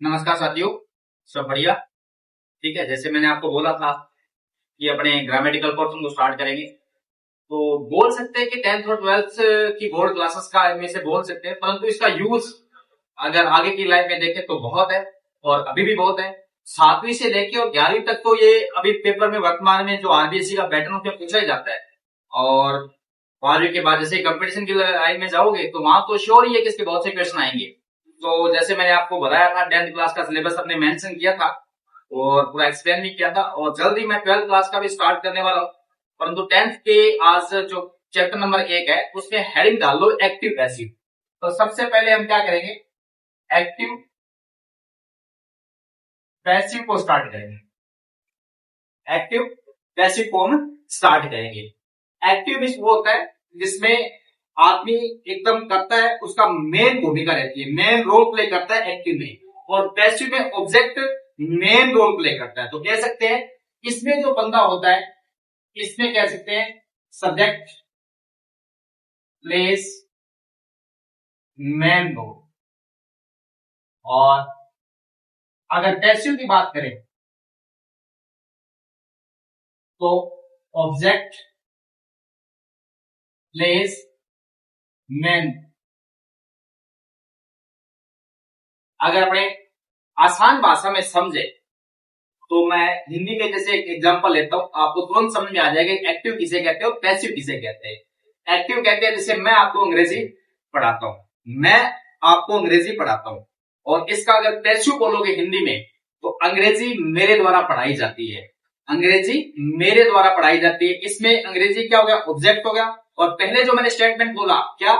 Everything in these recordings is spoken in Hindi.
नमस्कार साथियों। सब बढ़िया। ठीक है, जैसे मैंने आपको बोला था कि अपने ग्रामेटिकल पोर्शन को स्टार्ट करेंगे, तो बोल सकते हैं कि 10th और 12th की बोर्ड क्लासेस का में से बोल सकते हैं, परंतु इसका यूज अगर आगे की लाइफ में देखें तो बहुत है और अभी भी बहुत है। 7वीं से लेके और 11वीं तक तो ये अभी पेपर में वर्तमान में जो आरबीएससी का पैटर्न उसमें पूछा ही जाता है। और 12वीं के बाद जैसे कंपटीशन की लाइन में जाओगे तो वहां तो श्योर ही है कि इसके बहुत से क्वेश्चन आएंगे। तो जैसे मैंने आपको बताया था 10th क्लास का सिलेबस अपने मेंशन किया था और पूरा एक्सप्लेन भी किया था, और जल्दी मैं 12th क्लास का भी स्टार्ट करने वाला हूँ। परंतु 10th के आज जो चैप्टर नंबर 1 है उसमें हेडिंग डाल लो एक्टिव पैसिव। तो सबसे पहले हम क्या करेंगे, एक्टिव पैसिव को स्टार्ट करेंगे। एक्टिव पैसिव को हम स्टार्ट करेंगे। एक्टिव वो होता है जिसमें आदमी एकदम करता है, उसका मेन भूमिका रहती है, मेन रोल प्ले करता है एक्टिव में, और पैसिव में ऑब्जेक्ट मेन रोल प्ले करता है। तो कह सकते हैं इसमें जो बंदा होता है, इसमें कह सकते हैं सब्जेक्ट प्लेस मेन रोल। और अगर पैसिव की बात करें तो ऑब्जेक्ट प्लेस मेन। अगर अपने आसान भाषा में समझे तो मैं हिंदी में जैसे एक एग्जांपल लेता हूं, आपको तुरंत समझ में आ जाएगा एक्टिव किसे कहते हैं और पैसिव किसे कहते हैं। एक्टिव कहते हैं जैसे मैं आपको अंग्रेजी पढ़ाता हूं, मैं आपको अंग्रेजी पढ़ाता हूं, और इसका अगर पैसिव बोलोगे हिंदी में तो अंग्रेजी मेरे द्वारा पढ़ाई जाती है। अंग्रेजी मेरे द्वारा पढ़ाई जाती है, इसमें अंग्रेजी क्या हो गया, ऑब्जेक्ट हो गया। और पहले जो मैंने स्टेटमेंट बोला क्या,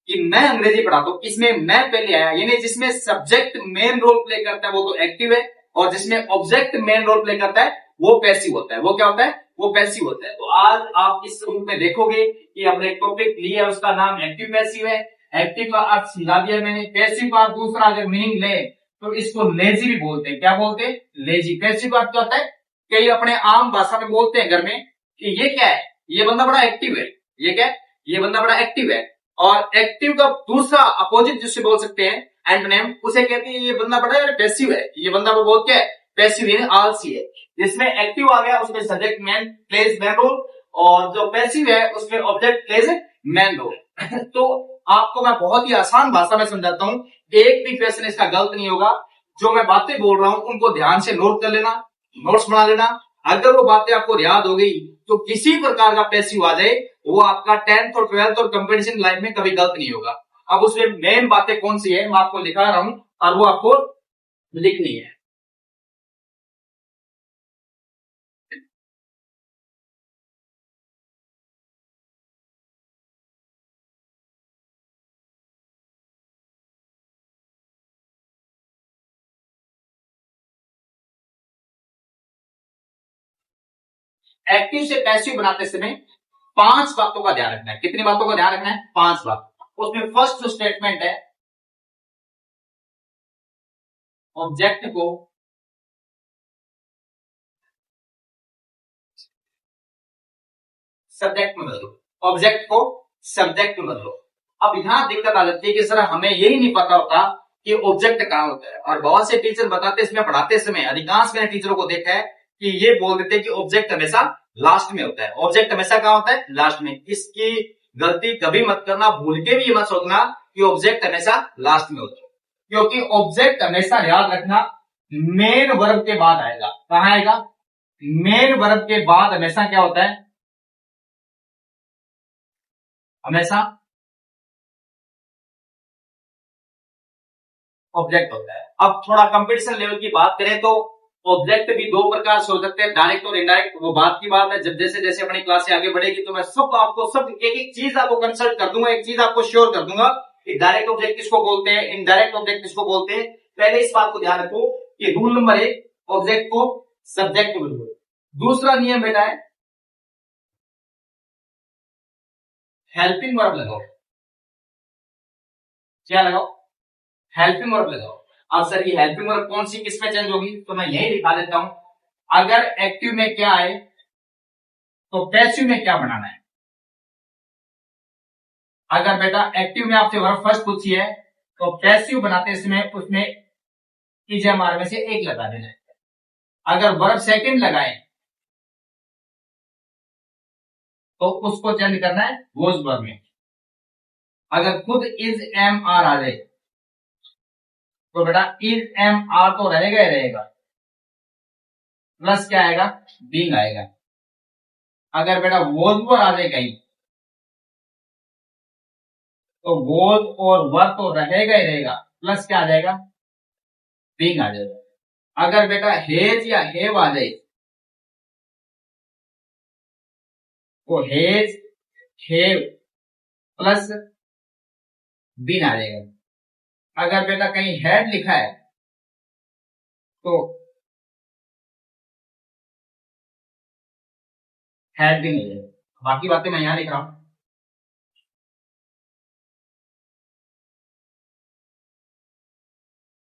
कि मैं अंग्रेजी पढ़ाता हूं, इसमें मैं पहले आया, यानी जिसमें सब्जेक्ट मेन रोल प्ले करता है वो तो एक्टिव है, और जिसमें ऑब्जेक्ट मेन रोल प्ले करता है वो पैसिव होता है। वो क्या होता है, वो पैसिव होता है। तो आज आप इस रूप में देखोगे कि हमने एक टॉपिक लिया है, उसका नाम एक्टिव पैसिव है। एक्टिव का अर्थ समझा दिया मैंने, पैसिव का दूसरा अगर मीनिंग ले तो इसको लेजी भी बोलते हैं। क्या बोलते हैं, लेजी। पैसिव का अर्थ क्या होता है, कई अपने आम भाषा में बोलते हैं घर में कि ये क्या है, ये बंदा बड़ा एक्टिव है, ये क्या है, ये बंदा बड़ा एक्टिव है। और एक्टिव का दूसरा अपोजिट जिससे बोल सकते हैं एंटोनिम, उसे कहते हैं ये बंदा बड़ा यार पैसिव है, ये बंदा वो बोलते हैं पैसिव यानी आलसी है। जिसमें एक्टिव आ गया उसमें subject main plays main role, और जो पैसिव है उसमें ऑब्जेक्ट प्लेज मैन रोल। तो आपको मैं बहुत ही आसान भाषा में समझाता हूं, एक भी क्वेश्चन इसका गलत नहीं होगा। जो मैं बातें बोल रहा हूं उनको ध्यान से नोट कर लेना, नोट्स बना लेना। अगर वो बातें आपको याद हो गई तो किसी प्रकार का पैसिव आ जाए वो आपका 10th और 12th और कंपटीशन लाइफ में कभी गलत नहीं होगा। अब उसमें मेन बातें कौन सी है मैं आपको लिखा रहा हूं और वो आपको लिखनी है। एक्टिव से पैसिव बनाते समय 5 बातों का ध्यान रखना है। कितनी बातों का ध्यान रखना है, 5 बात। उसमें फर्स्ट जो स्टेटमेंट है, ऑब्जेक्ट को सब्जेक्ट में बदलो, ऑब्जेक्ट को सब्जेक्ट में बदलो। अब यहां दिक्कत आ जाती है कि सर हमें यही नहीं पता होता कि ऑब्जेक्ट कहां होता है, और बहुत से टीचर बताते इसमें पढ़ाते समय अधिकांश मैंने टीचरों को देखा है कि ये बोल देते हैं कि ऑब्जेक्ट हमेशा लास्ट में होता है। ऑब्जेक्ट हमेशा कहां होता है, लास्ट में। इसकी गलती कभी मत करना, भूल के भी ये मत सोचना कि ऑब्जेक्ट हमेशा लास्ट में होता है, क्योंकि ऑब्जेक्ट हमेशा याद रखना मेन वर्ब के बाद आएगा। कहां आएगा, मेन वर्ब के बाद हमेशा क्या होता है, हमेशा ऑब्जेक्ट होता है। अब थोड़ा कंपटीशन लेवल की बात करें तो ऑब्जेक्ट भी दो प्रकार से हो सकते हैं, डायरेक्ट और इनडायरेक्ट। वो बात की बात है, जब जैसे जैसे अपनी क्लास से आगे बढ़ेगी तो मैं सब आपको सब एक एक चीज आपको कंसल्ट कर दूंगा, एक चीज आपको श्योर कर दूंगा कि डायरेक्ट ऑब्जेक्ट किसको बोलते हैं, इनडायरेक्ट ऑब्जेक्ट किसको बोलते हैं। पहले इस बात को ध्यान रखो कि रूल नंबर 1 ऑब्जेक्ट को सब्जेक्ट में बोलो। दूसरा नियम बेटा है हेल्पिंग वर्ब लगाओ। क्या लगाओ, हेल्पिंग वर्ब लगाओ। अब सर ये हेल्पिंग वर्ब कौन सी किसमें चेंज होगी, तो मैं यही दिखा देता हूं। अगर एक्टिव में क्या आए तो पैसिव में क्या बनाना है। अगर बेटा एक्टिव में आपसे वर्ब फर्स्ट पूछी है तो पैसिव बनाते समय उसमें इजेएमआर में से एक लगा देना है। अगर वर्ब सेकंड लगाए तो उसको चेंज करना है वॉज वर्ब में। अगर खुद इज एम आर आ जाए तो बेटा इज एम आर तो रहेगा ही रहेगा, प्लस क्या आएगा, बीइंग आएगा। अगर बेटा वॉज वर्ब आ जाए कहीं तो वॉज और वर्ब तो रहेगा ही रहेगा, प्लस क्या आ जाएगा, बीइंग आ जाएगा। अगर बेटा हेज या हेव आ जाए तो हेज हेव प्लस बीन आ जाएगा। अगर बेटा कहीं हैड लिखा है तो हैड भी नहीं है। बाकी बातें मैं यहां लिख रहा हूं।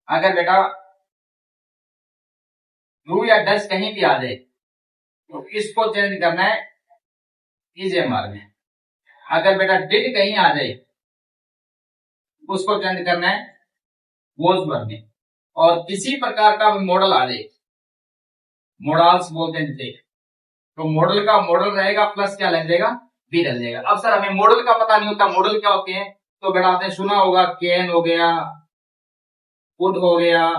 अगर बेटा डू या डस कहीं भी आ जाए तो इसको चेंज करना है इजेएमआर में। अगर बेटा डिड कहीं आ जाए उसको चेंज करना है वॉज वर्ब में। और किसी प्रकार का मॉडल आ जाए, मॉडल्स बोलते हैं जिसे, तो मॉडल का मॉडल रहेगा प्लस क्या लग जाएगा, बी लग जाएगा। अब सर हमें मॉडल का पता नहीं होता, मॉडल क्या होते हैं, तो बेटा आपने सुना होगा कैन हो गया, वुड हो गया,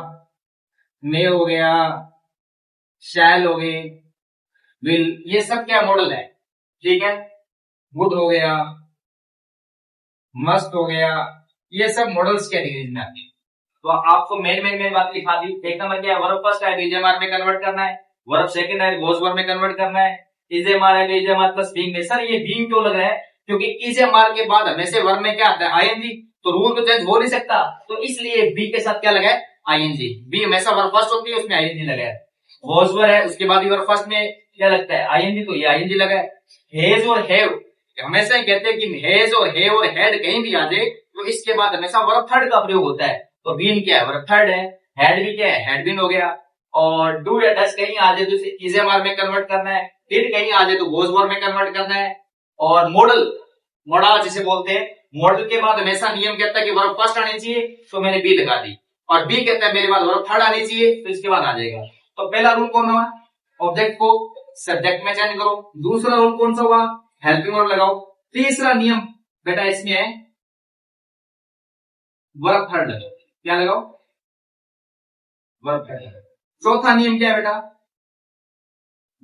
मे हो गया, शैल हो गए, विल, ये सब क्या मॉडल है, ठीक है। वुड हो गया, मस्ट हो गया, ये सब मॉडल्स कैटेगरी में आते हैं। तो आपको मेन बात लिखा दी। एक नंबर क्या है, वर्ब फर्स्ट है इजेएमआर में कन्वर्ट करना है, वर्ब सेकंड है वॉज वर्ब में कन्वर्ट करना है, इजेएमआर है इजेएमआर प्लस बीइंग में। सर ये बीइंग क्यों लग रहा है, क्योंकि इजेएमआर के बाद हमेशा वर्ब में क्या आता है, आईएनजी, तो रूल तो चेंज हो नहीं सकता, तो इसलिए बी के साथ क्या लगा है, आईएनजी। बी हमेशा वर्ब फर्स्ट होती है, उसमें आईएनजी लगा है। वॉज वर्ब है उसके बाद वर्ब फर्स्ट में क्या लगता है, आईएनजी, तो ये आईएनजी लगा है। हेज और हैव हमेशा ही कहते हैं कि हेज और हैव और हैड कहीं भी आ जाए तो इसके बाद हमेशा वर्ब थर्ड का प्रयोग होता है। तो बीन क्या है, वर्ब थर्ड है। हैड भी क्या है, हैड बीन हो गया। और डू या डस कहीं आ जाए तो इसे इजेएमआर में कन्वर्ट करना है, डिड कहीं आ जाए तो वॉज वर्ब में कन्वर्ट करना है। और मॉडल, मॉडल जिसे बोलते हैं, मॉडल के बाद हमेशा नियम कहता है कि वर्ब फर्स्ट आनी चाहिए, तो मैंने बी लगा दी। और बी कहता है मेरे बाद वर्ब थर्ड आनी चाहिए, तो इसके बाद आ जाएगा। तो पहला रूल कौन हुआ, ऑब्जेक्ट को सब्जेक्ट में चेंज करो। दूसरा रूल कौन सा हुआ, हेल्पिंग वर्ब लगाओ। तीसरा नियम बेटा इसमें है वर्ब थर्ड लगाओ। क्या लगाओ, वर्ब थर्ड लगाओ। चौथा नियम क्या है बेटा,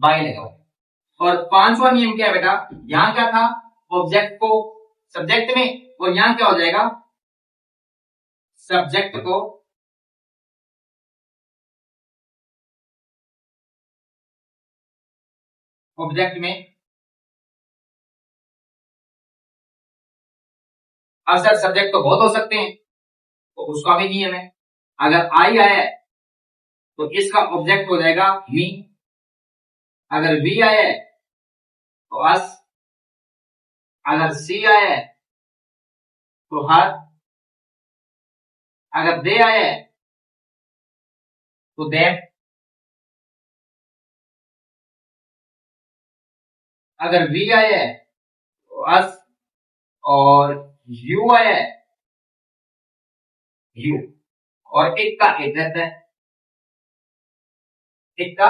बाय लगाओ। और पांचवा नियम क्या है बेटा, यहां क्या था, ऑब्जेक्ट को सब्जेक्ट में, और यहां क्या हो जाएगा, सब्जेक्ट को ऑब्जेक्ट में। अब सर सब्जेक्ट तो बहुत हो सकते हैं, तो उसका भी नियम है। अगर आई आया है तो इसका ऑब्जेक्ट हो जाएगा मी। अगर वी आया है तो अस। अगर सी आया है तो हर। अगर दे आया है तो देम। अगर वी आया है तो अस। और यू आया है, यू। और एक का एक रहता है, एक का।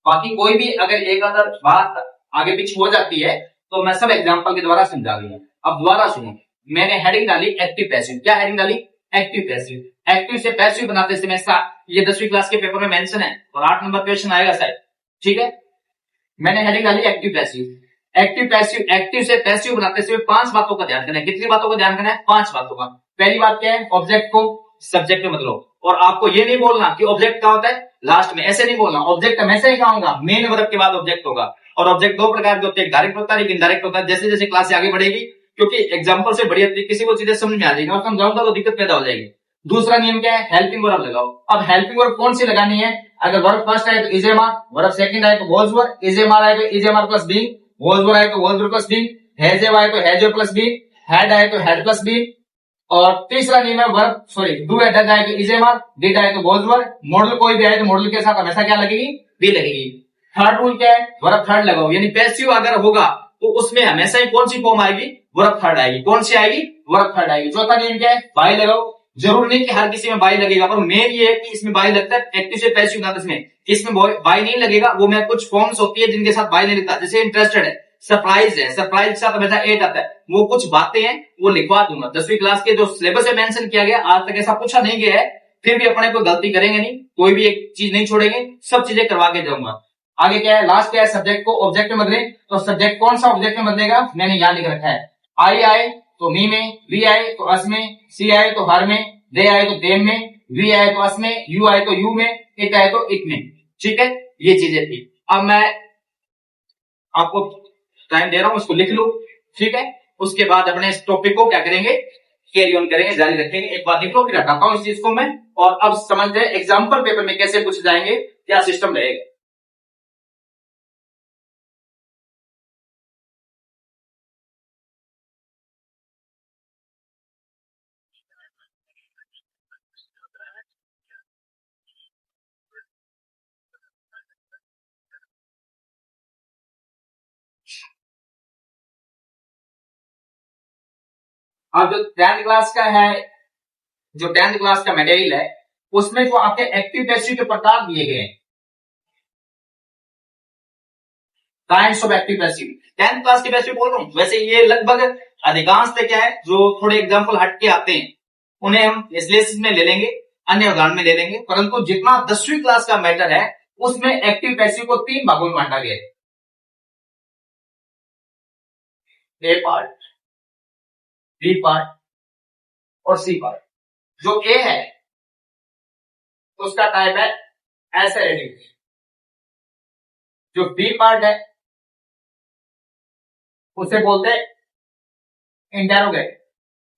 बाकी कोई भी अगर एक अगर बात आगे पीछे हो जाती है तो मैं सब एग्जांपल के द्वारा समझा दूंगा। अब दोबारा सुनो, मैंने हेडिंग डाली एक्टिव पैसिव। क्या हेडिंग डाली, एक्टिव पैसिव। एक्टिव से पैसिव बनाते समय ये 10वीं क्लास के पेपर में मेंशन है और 8 नंबर क्वेश्चन आएगा शायद, ठीक है। मैंने हेडिंग डाली active passive. Active passive, active से पैसिव बनाते समय 5 बातों का ध्यान करना है। कितनी बातों का ध्यान करना है, 5 बातों का। पहली बात क्या है, ऑब्जेक्ट को सब्जेक्ट में बदलो। और आपको ये नहीं बोलना कि ऑब्जेक्ट क्या होता है लास्ट में, ऐसे नहीं बोलना। ऑब्जेक्ट हमेशा ही क्या होगा, मेन वर्ब के बाद ऑब्जेक्ट होगा। और ऑब्जेक्ट दो प्रकार के होते हैं, डायरेक्ट होता है एक इनडायरेक्ट होता है। जैसे जैसे क्लास आगे बढ़ेगी, क्योंकि एग्जांपल से बढ़िया किसी को चीजें समझ में आ जाएगी, और समझाऊंगा तो दिक्कत पैदा हो जाएगी। दूसरा नियम क्या है, हेल्पिंग वर्ब लगाओ। अब हेल्पिंग वर्ब कौन सी लगानी है, अगर वर्ब फर्स्ट आए तो इजेएमआर, वर्ब सेकंड आए तो वॉज वर्ब, इजेएमआर आए तो इजेएमआर प्लस बीइंग, वॉज वर्ब आए तो was verb plus being, has आए तो हैज प्लस बीइंग, हैड आए तो हैड प्लस बीइंग। और तीसरा नियम है वर्ब सॉरी डू या डज आए तो इजेएमआर, डिड आए तो वॉज वर्ब, मॉडल कोई भी आए तो मॉडल के साथ हमेशा क्या लगेगी, बी लगेगी। थर्ड रूल क्या है, वर्ब थर्ड लगाओ। यानी पैसिव अगर होगा तो उसमें हमेशा ही कौन सी फॉर्म आएगी, वर्ब थर्ड आएगी। कौन सी आएगी, वर्ब थर्ड आएगी। चौथा नियम क्या है, बाय लगाओ। जरूर नहीं कि हर किसी में बाई लगेगा, पर मेन ये है कि इसमें बाई लगता है एक्टिव से पैसिव नाम में। इसमें बाई नहीं लगेगा, वो मैं कुछ फॉर्म्स होती है जिनके साथ बाई नहीं लगता, जैसे इंटरेस्टेड है, सरप्राइज है, सरप्राइज के साथ हमेशा एट आता है, वो कुछ बातें हैं वो लिखवा दूंगा। 10वीं क्लास के जो सिलेबस में मेंशन किया गया, आज तक ऐसा पूछा नहीं गया है, फिर भी अपने कोई गलती करेंगे नहीं, कोई भी एक चीज नहीं छोड़ेंगे, सब चीजें करवा के जाऊंगा। आगे क्या है, लास्ट क्या है, सब्जेक्ट को ऑब्जेक्ट में बदले। तो सब्जेक्ट कौन सा ऑब्जेक्ट में बदलेगा, मैंने यहां लिख रखा है। आई आए तो मी में, वी आए तो अस में, सी आए तो हर में, दे आए तो देम में, वी आए तो अस में, यू आए तो यू में, इट आए तो इट में। ठीक है, ये चीजें थी। अब मैं आपको टाइम दे रहा हूं, उसको लिख लो। ठीक है, उसके बाद अपने इस टॉपिक को क्या करेंगे, कैरी ऑन करेंगे, जारी रखेंगे। एक बार लिख लो, फिर हटाता हूं इस चीज को मैं। और अब समझ गए एग्जाम्पल पेपर में कैसे पूछ जाएंगे, क्या सिस्टम रहेगा। अब जो 10th क्लास का है, जो 10th क्लास का मटेरियल है, उसमें जो आपके एक्टिव पैसिव के प्रकार दिए गए हैं, kinds of active passive, 10th class के पैसिव बोल रहा हूं। वैसे ये लगभग अधिकांश क्या है, जो थोड़े एग्जाम्पल हट के आते हैं उन्हें हम इस लेसन में ले लेंगे, अन्य उदाहरण में ले लेंगे। परंतु जितना 10वीं क्लास का मैटर है, उसमें एक्टिव पैसिव को 3 भागों में बांटा गया है। ए पार्ट, बी पार्ट और सी पार्ट। जो ए है उसका टाइप है एसेरेटिव, जो बी पार्ट है उसे बोलते हैं इंटेरोगेट,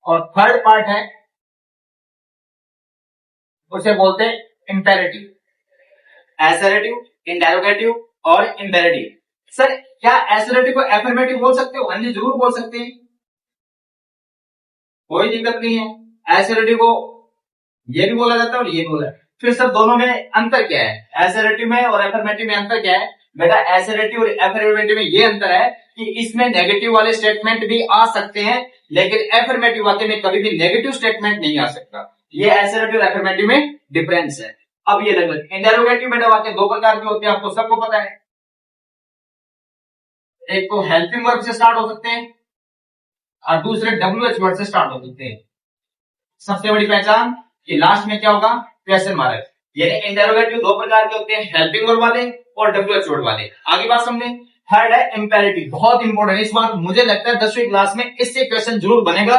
और थर्ड पार्ट है उसे बोलते हैं इंपेरेटिव। एसेरेटिव, इंटेरोगेटिव और इंपेरेटिव। सर क्या एसेरेटिव को एफर्मेटिव बोल सकते हो? हाँ जी, जरूर बोल सकते हैं, कोई दिक्कत नहीं है। एसेरेटिव को ये भी बोला जाता है और ये बोला है। फिर सर दोनों में अंतर क्या है, एसेरेटिव में और एफर्मेटिव में अंतर क्या है? बेटा एसेरेटिव और एफर्मेटिव में ये अंतर है कि इसमें नेगेटिव वाले स्टेटमेंट भी आ सकते हैं, लेकिन एफर्मेटिव वाक्य में कभी भी नेगेटिव स्टेटमेंट नहीं आ सकता। ये एसेरेटिव और एफर्मेटिव में डिफरेंस है। अब ये लगभग इंटेरोगेटिव बेटा वाक्य 2 प्रकार के होते हैं, आपको सबको पता है। एक तो हेल्पिंग वर्ब से स्टार्ट हो सकते हैं और दूसरे WH वर्ड से स्टार्ट हो सकते हैं। सबसे बड़ी पहचान कि लास्ट में क्या होगा, क्वेश्चन मार्क। यानी इंटेरोगेटिव 2 प्रकार के होते हैं, हेल्पिंग वर्ब वाले और WH वर्ड वाले। आगे बात समझे। थर्ड है इंपेरेटिव, बहुत इंपॉर्टेंट। इस बार मुझे लगता है 10वीं क्लास में इससे क्वेश्चन जरूर बनेगा,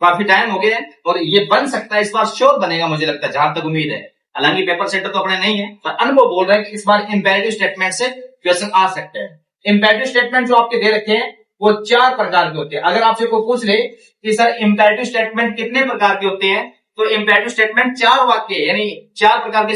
काफी टाइम हो गया है और ये बन सकता है, इस बार श्योर बनेगा मुझे लगता है, जहां तक उम्मीद है। हालांकि पेपर सेंटर तो अपने नहीं है, पर अनुभव बोल रहा है कि इस बार इंपेरेटिव स्टेटमेंट से क्वेश्चन आ सकते हैं। इंपेरेटिव स्टेटमेंट जो आपके दे रखे हैं वो 4 प्रकार के होते हैं। अगर आपसे कोई पूछ ले कि सर इंपेरेटिव स्टेटमेंट कितने प्रकार के होते हैं, तो इंपेरेटिव स्टेटमेंट 4 वाक्य यानी 4 प्रकार के